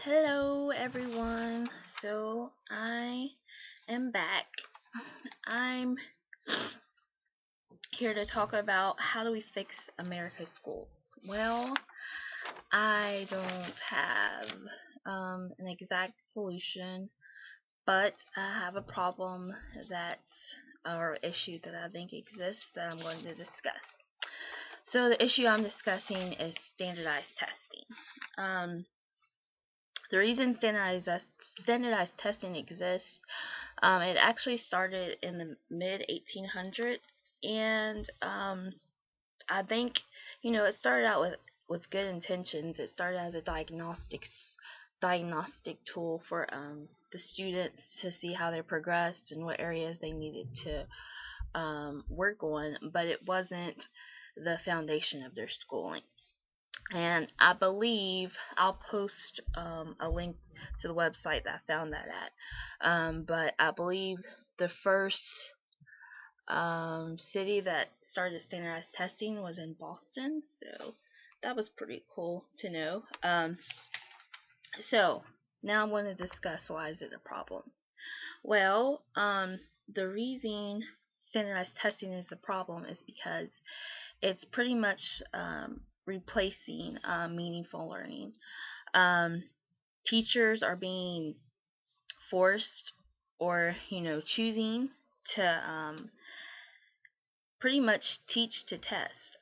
Hello everyone. So I am back. I'm here to talk about how do we fix America's schools. Well, I don't have an exact solution, but I have a problem that or issue that I think exists that I'm going to discuss. So the issue I'm discussing is standardized testing. The reason standardized testing exists, it actually started in the mid 1800s, and I think it started out with good intentions. It started as a diagnostic tool for the students to see how they progressed and what areas they needed to work on, but it wasn't the foundation of their schooling. And I believe I'll post a link to the website that I found that at. But I believe the first city that started standardized testing was in Boston, so that was pretty cool to know. So now I'm going to discuss why is it a problem. Well, the reason standardized testing is a problem is because it's pretty much replacing meaningful learning. Um, Teachers are being forced or choosing to pretty much teach to test.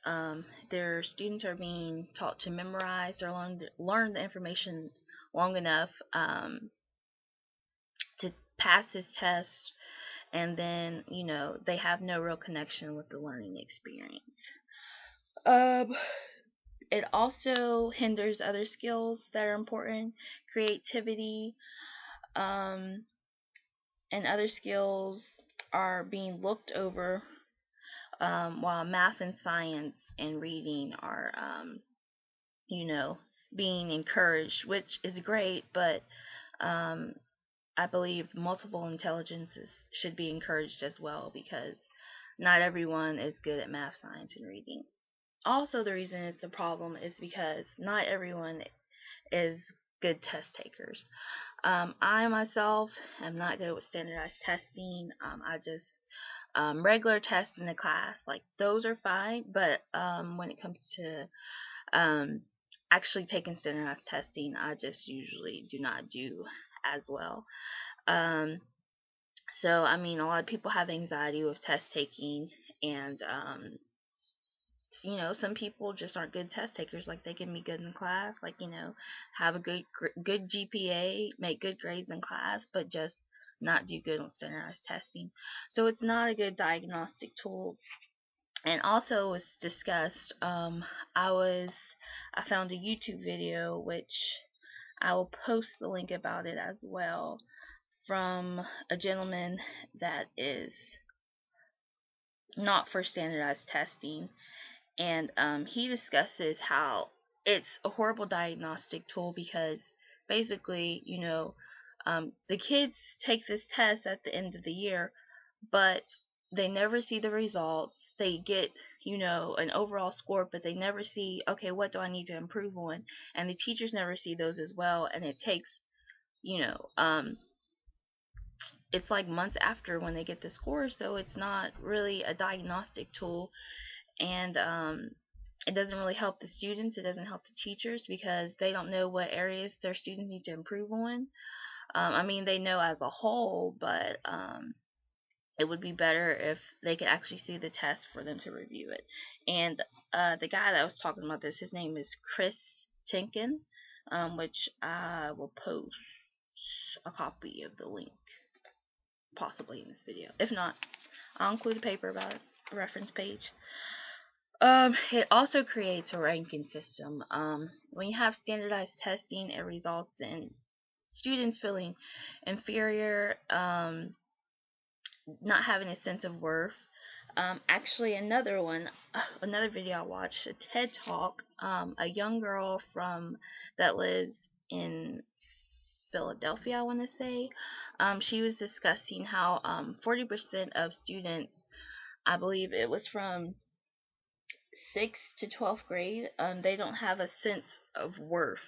Their students are being taught to memorize or learn the information long enough to pass this test, and then they have no real connection with the learning experience. Um, it also hinders other skills that are important, creativity, um, and other skills are being looked over, while math and science and reading are, you know, being encouraged, which is great, but um, I believe multiple intelligences should be encouraged as well because not everyone is good at math, science, and reading. Also, the reason it's a problem is because not everyone is good test takers. I myself am not good with standardized testing. I just regular tests in the class, like those are fine, but when it comes to um, actually taking standardized testing, I just usually do not do as well. Um, so, I mean, a lot of people have anxiety with test taking, and some people just aren't good test takers. Like they can be good in class, like have a good GPA, make good grades in class, but just not do good on standardized testing. So it's not a good diagnostic tool. And also, was discussed. I found a YouTube video which I will post the link about it as well from a gentleman that is not for standardized testing, and he discusses how it's a horrible diagnostic tool because basically, the kids take this test at the end of the year, but they never see the results. They get, an overall score, but they never see, okay, what do I need to improve on? And the teachers never see those as well, and it takes, you know, um, it's like months after when they get the scores, so it's not really a diagnostic tool, and it doesn't really help the students. It doesn't help the teachers because they don't know what areas their students need to improve on. I mean, they know as a whole, but it would be better if they could actually see the test for them to review it. And the guy that was talking about this, his name is Chris Tinkin, which I will post a copy of the link possibly in this video. If not, I'll include a paper about it, a reference page. It also creates a ranking system. When you have standardized testing, it results in students feeling inferior, not having a sense of worth. Actually, another video I watched, a TED Talk, a young girl that lives in Philadelphia, I want to say, she was discussing how 40% of students, I believe it was from 6th to 12th grade, they don't have a sense of worth,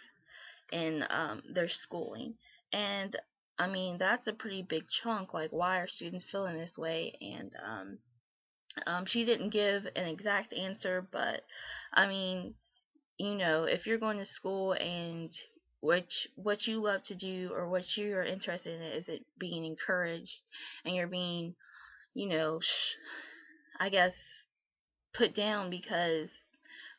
in their schooling. And I mean, that's a pretty big chunk. Like, why are students feeling this way? And she didn't give an exact answer, but I mean, if you're going to school and what you love to do or what you're interested in is it being encouraged, and you're being, I guess, put down because,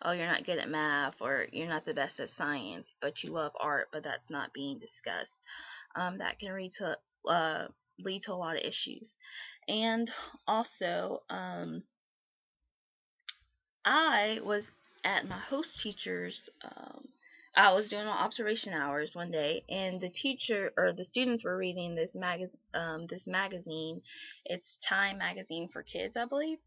oh, you're not good at math or you're not the best at science, but you love art, but that's not being discussed. That can lead to a lot of issues. And also, I was at my host teacher's. I was doing observation hours one day, and the teacher or the students were reading this magazine. It's Time magazine for kids, I believe.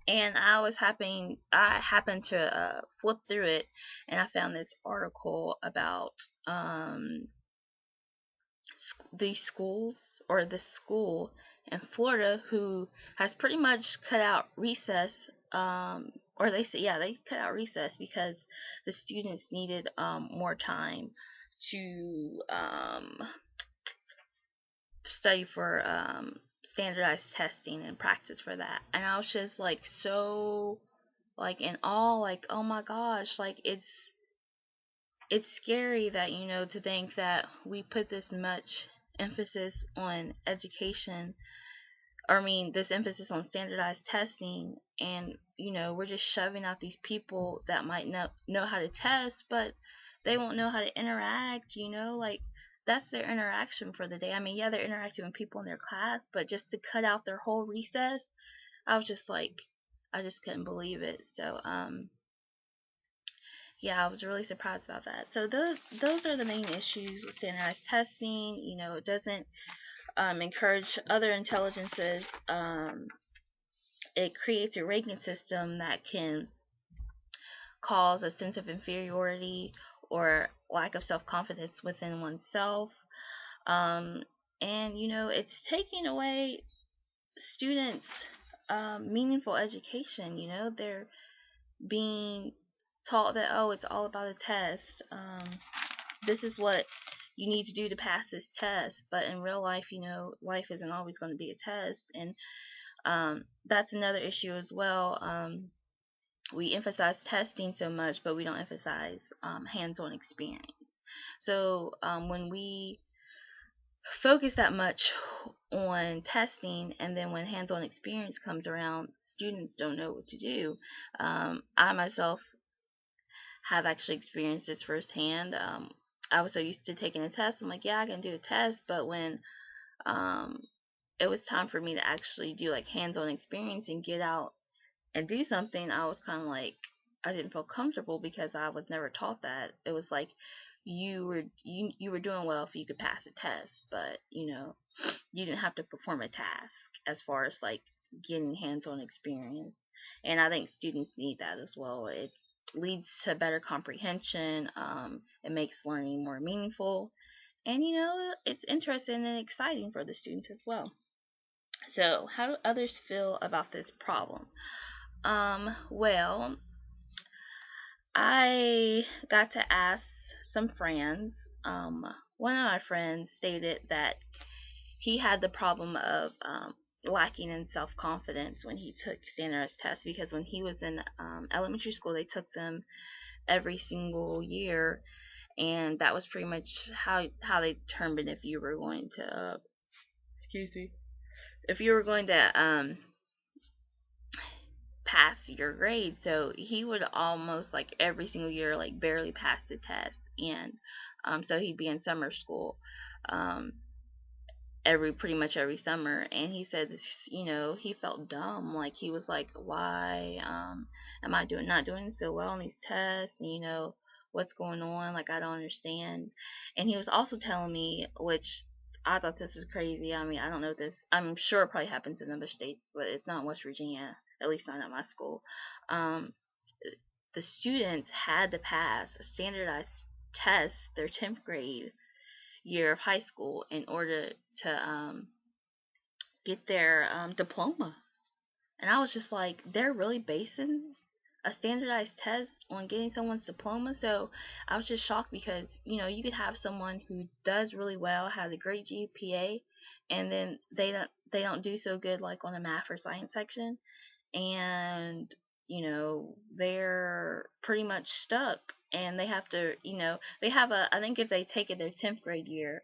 And I happened to flip through it, and I found this article about these schools, or this school in Florida, who has pretty much cut out recess, or they say, yeah, they cut out recess because the students needed more time to study for standardized testing and practice for that. And I was just like so like in awe, like, oh my gosh, like it's scary that, to think that we put this much emphasis on education, or I mean, this emphasis on standardized testing, and, we're just shoving out these people that might know how to test, but they won't know how to interact, like, that's their interaction for the day. I mean, yeah, they're interacting with people in their class, but just to cut out their whole recess, I was just like, I just couldn't believe it. So, yeah, I was really surprised about that. So those are the main issues with standardized testing. It doesn't encourage other intelligences. It creates a ranking system that can cause a sense of inferiority or lack of self confidence within oneself. Um, and it's taking away students' meaningful education. They're being taught that, oh, it's all about a test. This is what you need to do to pass this test. But in real life, life isn't always going to be a test. And that's another issue as well. We emphasize testing so much, but we don't emphasize hands-on experience. So when we focus that much on testing, and then when hands-on experience comes around, students don't know what to do. I myself have actually experienced this firsthand. I was so used to taking a test. I'm like, yeah, I can do a test, but when um, it was time for me to actually do like hands-on experience and get out and do something, I was kind of like, I didn't feel comfortable because I was never taught that. It was like you were doing well if you could pass a test, but you didn't have to perform a task as far as like getting hands-on experience. And I think students need that as well. It leads to better comprehension. It makes learning more meaningful, and it's interesting and exciting for the students as well. So, how do others feel about this problem? Well, I got to ask some friends. One of my friends stated that he had the problem of lacking in self confidence when he took standardized tests, because when he was in elementary school, they took them every single year, and that was pretty much how they determined if you were going to excuse me, if you were going to pass your grade. So he would almost like every single year like barely pass the test, and so he'd be in summer school. Um, pretty much every summer, and he said this, he felt dumb, like he was like, why am I not doing so well on these tests, and what's going on, like I don't understand. And he was also telling me, which I thought this was crazy. I mean, I don't know this, I'm sure it probably happens in other states, but it's not in West Virginia, at least not at my school. um the students had to pass a standardized test their 10th grade year of high school in order to get their diploma. And I was just like, they're really basing a standardized test on getting someone's diploma. So I was just shocked because, you could have someone who does really well, has a great GPA, and then they don't do so good like on a math or science section, and they're pretty much stuck, and they have to, they have a, I think if they take it their 10th grade year,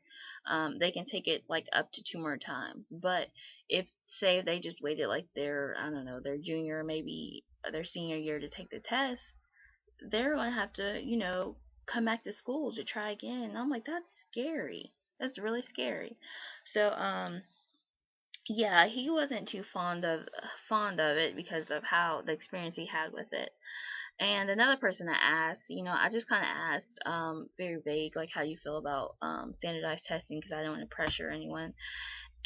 they can take it like up to 2 more times. But if, say, they just waited like their, I don't know, their junior, maybe their senior year to take the test, they're going to have to, come back to school to try again. And I'm like, that's scary. That's really scary. So yeah, he wasn't too fond of it because of how the experience he had with it. And another person I asked, I just kind of asked, very vague, like how you feel about standardized testing, because I don't want to pressure anyone.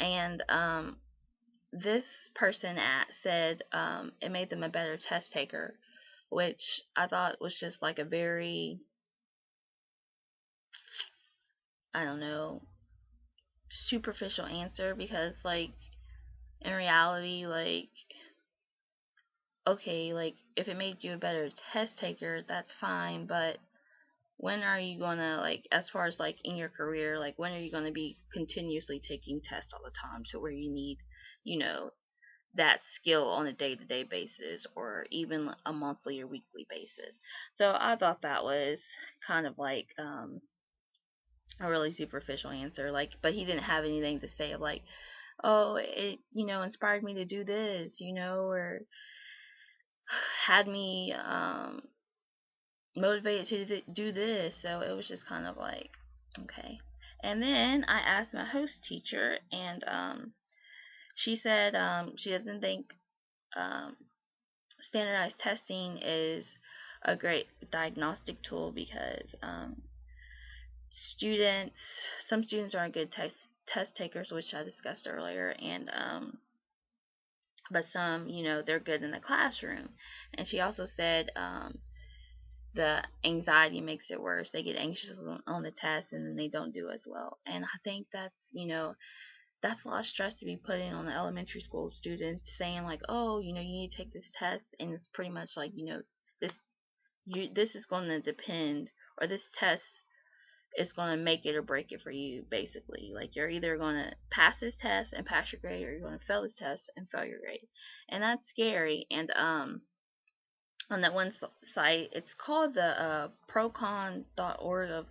And this person said it made them a better test taker, which I thought was just like a very, I don't know, superficial answer, because like in reality, like, okay, like if it made you a better test taker, that's fine, but when are you gonna, like, as far as like in your career, like when are you gonna be continuously taking tests all the time to where you need, you know, that skill on a day-to-day basis, or even a monthly or weekly basis? So I thought that was kind of like a really superficial answer, like, but he didn't have anything to say of like, oh, it, inspired me to do this, or had me motivated to do this. So it was just kind of like, okay. And then I asked my host teacher, and she said she doesn't think um, standardized testing is a great diagnostic tool because students, some students aren't good test takers, which I discussed earlier, and but some, they're good in the classroom. And she also said the anxiety makes it worse. They get anxious on the test, and then they don't do as well. And I think that's a lot of stress to be putting on the elementary school students, saying like, oh, you need to take this test, and it's pretty much like, this this is going to depend, or this test is going to make it or break it for you, basically. Like, you're either going to pass this test and pass your grade, or you're going to fail this test and fail your grade. And that's scary. And on that one site, it's called the procon.org of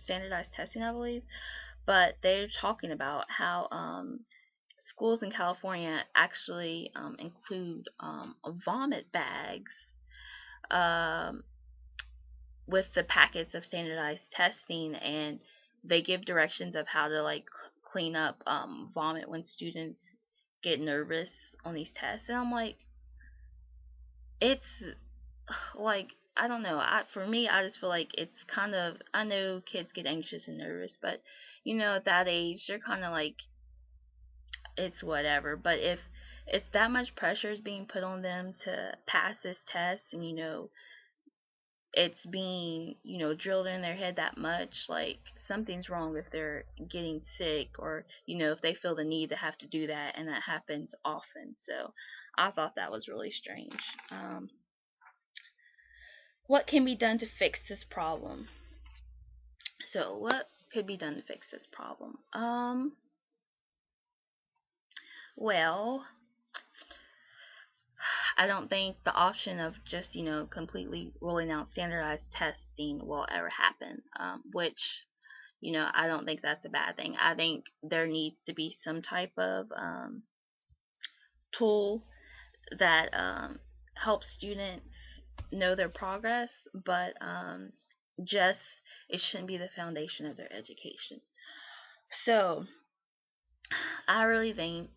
standardized testing, I believe. But they're talking about how schools in California actually include vomit bags um, with the packets of standardized testing, and they give directions of how to like clean up vomit when students get nervous on these tests. And I'm like, it's like, I don't know. For me, I just feel like it's kind of, I know kids get anxious and nervous, but at that age, they're kind of like, it's whatever. But if it's that much pressure is being put on them to pass this test, and it's being drilled in their head that much, like, something's wrong if they're getting sick, or if they feel the need to have to do that, and that happens often. So I thought that was really strange. What can be done to fix this problem? So what could be done to fix this problem? Well, I don't think the option of just, completely rolling out standardized testing will ever happen, which, I don't think that's a bad thing. I think there needs to be some type of tool that helps students know their progress, but just, it shouldn't be the foundation of their education. So I really think,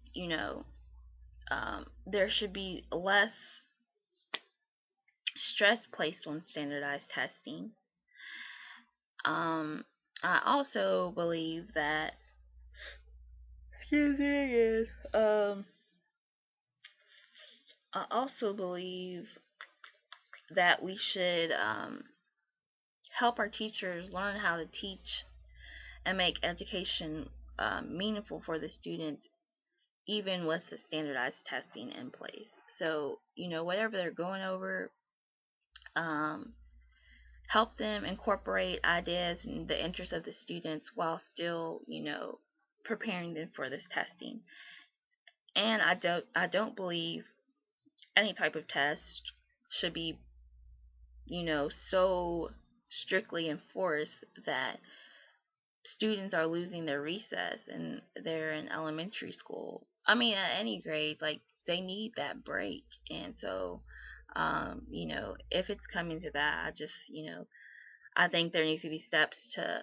there should be less stress placed on standardized testing. I also believe that, excuse me again, I also believe that we should help our teachers learn how to teach and make education meaningful for the students, even with the standardized testing in place. So, whatever they're going over, um, help them incorporate ideas and the interests of the students while still, preparing them for this testing. And I don't believe any type of test should be, so strictly enforced that students are losing their recess and they're in elementary school. I mean, at any grade, like they need that break. And so, if it's coming to that, I think there needs to be steps to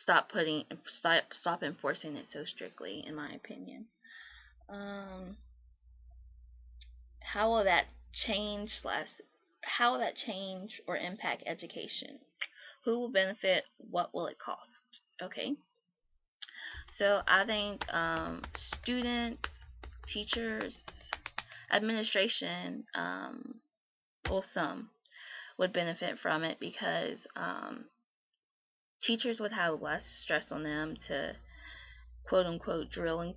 stop enforcing it so strictly, in my opinion. Um, how will that how will that change or impact education? Who will benefit? What will it cost? Okay, so I think students, teachers, administration, well, some would benefit from it because teachers would have less stress on them to quote unquote drill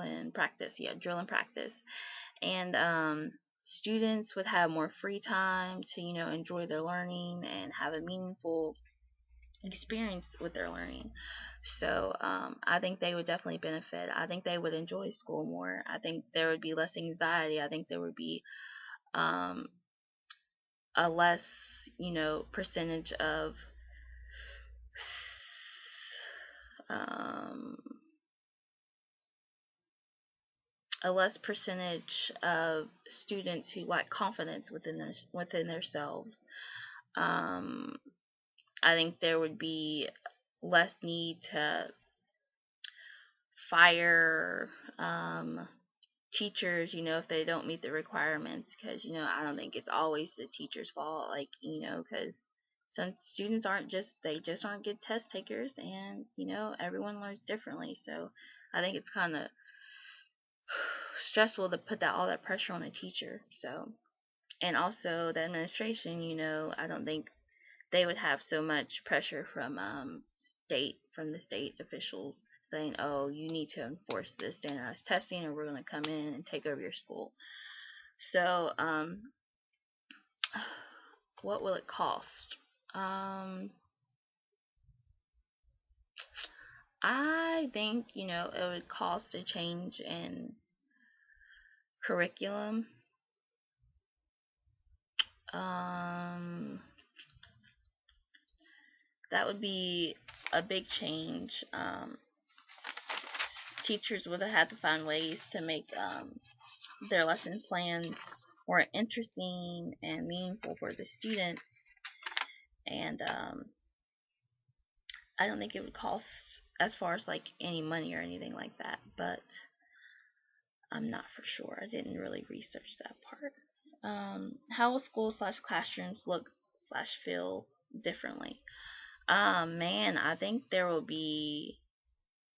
and practice. Yeah, drill and practice. And students would have more free time to enjoy their learning and have a meaningful experience with their learning. So I think they would definitely benefit. I think they would enjoy school more. I think there would be less anxiety. I think there would be um, a less percentage of um, students who lack confidence within themselves. Um, I think there would be less need to fire teachers, if they don't meet the requirements, because I don't think it's always the teacher's fault. Like because some students aren't good test takers, and everyone learns differently. So I think it's kind of stressful to put all that pressure on a teacher. So, and also the administration, I don't think they would have so much pressure from the state officials saying, "Oh, you need to enforce this standardized testing, or we're going to come in and take over your school." So, what will it cost? I think it would cost a change in curriculum. Um, that would be a big change. Teachers would have had to find ways to make their lesson plans more interesting and meaningful for the students. And I don't think it would cost as far as like any money or anything like that, but I'm not for sure. I didn't really research that part. How will schools/classrooms look slash feel differently? Man, I think there will be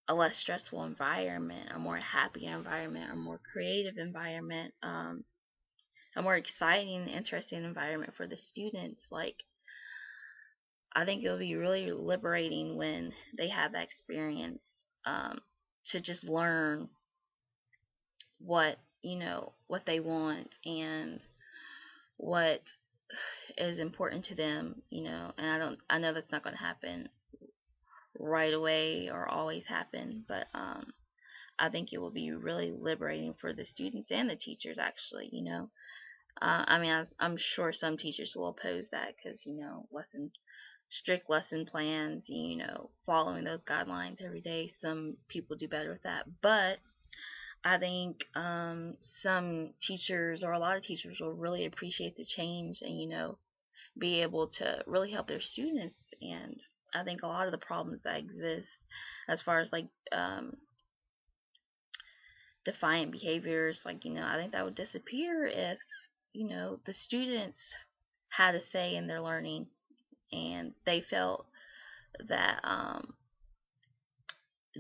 a less stressful environment, a more happy environment, a more creative environment, a more exciting, interesting environment for the students. Like, I think it'll be really liberating when they have that experience um, to just learn what they want and what is important to them. And I know that's not going to happen right away or always happen, but I think it will be really liberating for the students and the teachers, actually. I mean, I'm sure some teachers will oppose that because strict lesson plans, following those guidelines every day. Some people do better with that, but I think some teachers or a lot of teachers will really appreciate the change and be able to really help their students. And I think a lot of the problems that exist as far as like defiant behaviors, like I think that would disappear if the students had a say in their learning and they felt that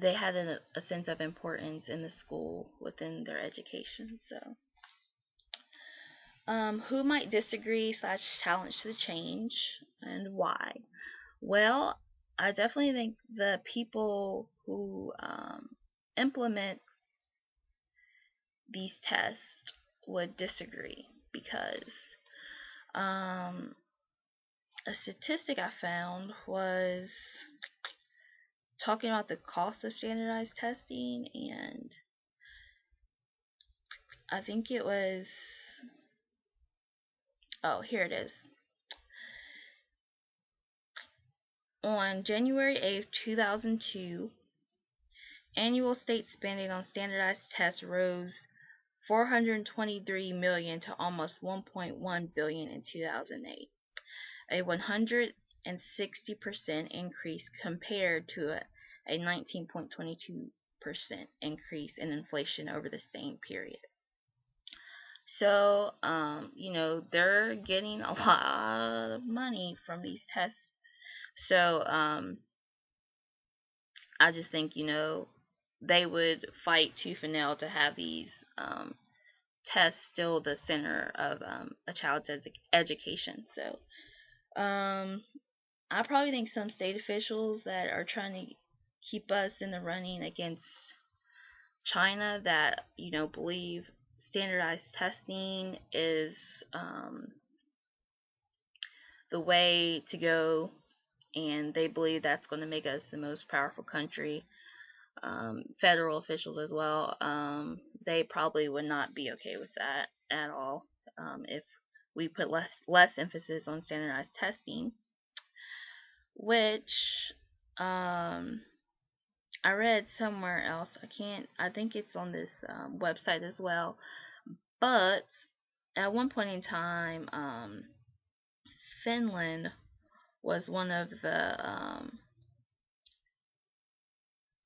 they had a sense of importance in the school within their education. So, who might disagree slash challenge the change and why? Well, I definitely think the people who implement these tests would disagree. because a statistic I found was talking about the cost of standardized testing, and I think it was, oh, here it is. On January 8th, 2002, annual state spending on standardized tests rose 423 million to almost 1.1 billion in 2008, a 160% increase compared to a 19.22% increase in inflation over the same period. So, they're getting a lot of money from these tests. So, I just think, they would fight tooth and nail to have these tests still the center of a child's education. So, I probably think some state officials that are trying to keep us in the running against China that, believe standardized testing is the way to go, and they believe that's going to make us the most powerful country. Federal officials as well, they probably would not be okay with that at all. If we put less emphasis on standardized testing, which I read somewhere else. I think it's on this website as well. But at one point in time, Finland was one of the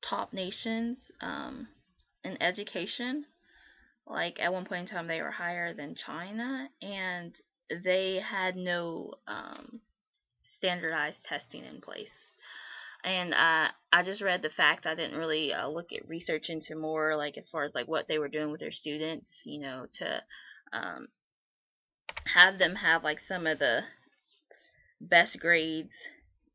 top nations in education. Like, at one point in time, they were higher than China, and they had no standardized testing in place. And I just read the fact. I didn't really look at research into more, like, as far as like what they were doing with their students, to have them have like some of the best grades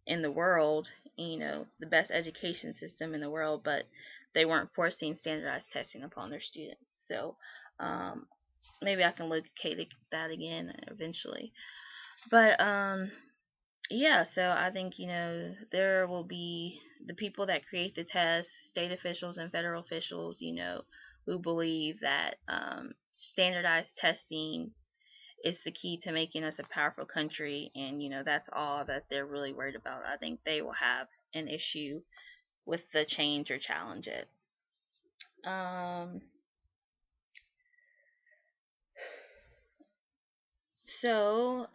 in the world, the best education system in the world, but they weren't forcing standardized testing upon their students. So maybe I can locate that again eventually. But yeah, so I think, there will be the people that create the tests, state officials and federal officials, who believe that standardized testing is the key to making us a powerful country, and, that's all that they're really worried about. I think they will have an issue with the change or challenge it. So,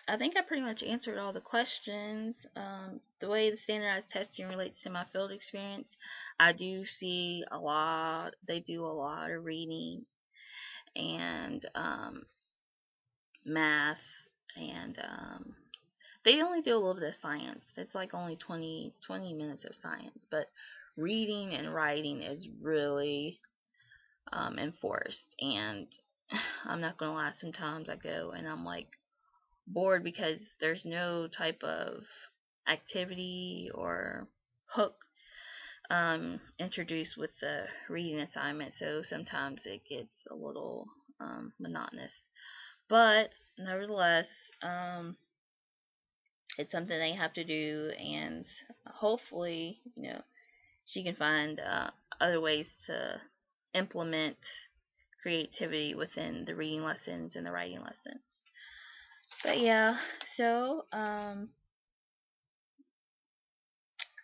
I think I pretty much answered all the questions. The way the standardized testing relates to my field experience, I do see they do a lot of reading and math, and they only do a little bit of science. It's like only 20 minutes of science, but reading and writing is really enforced. And I'm not going to lie, sometimes I go and I'm like bored because there's no type of activity or hook introduced with the reading assignment, so sometimes it gets a little monotonous. But nevertheless, it's something they have to do, and hopefully, she can find other ways to implement creativity within the reading lessons and the writing lessons. But yeah, so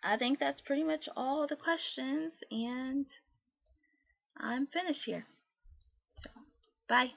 I think that's pretty much all the questions, and I'm finished here. So, bye.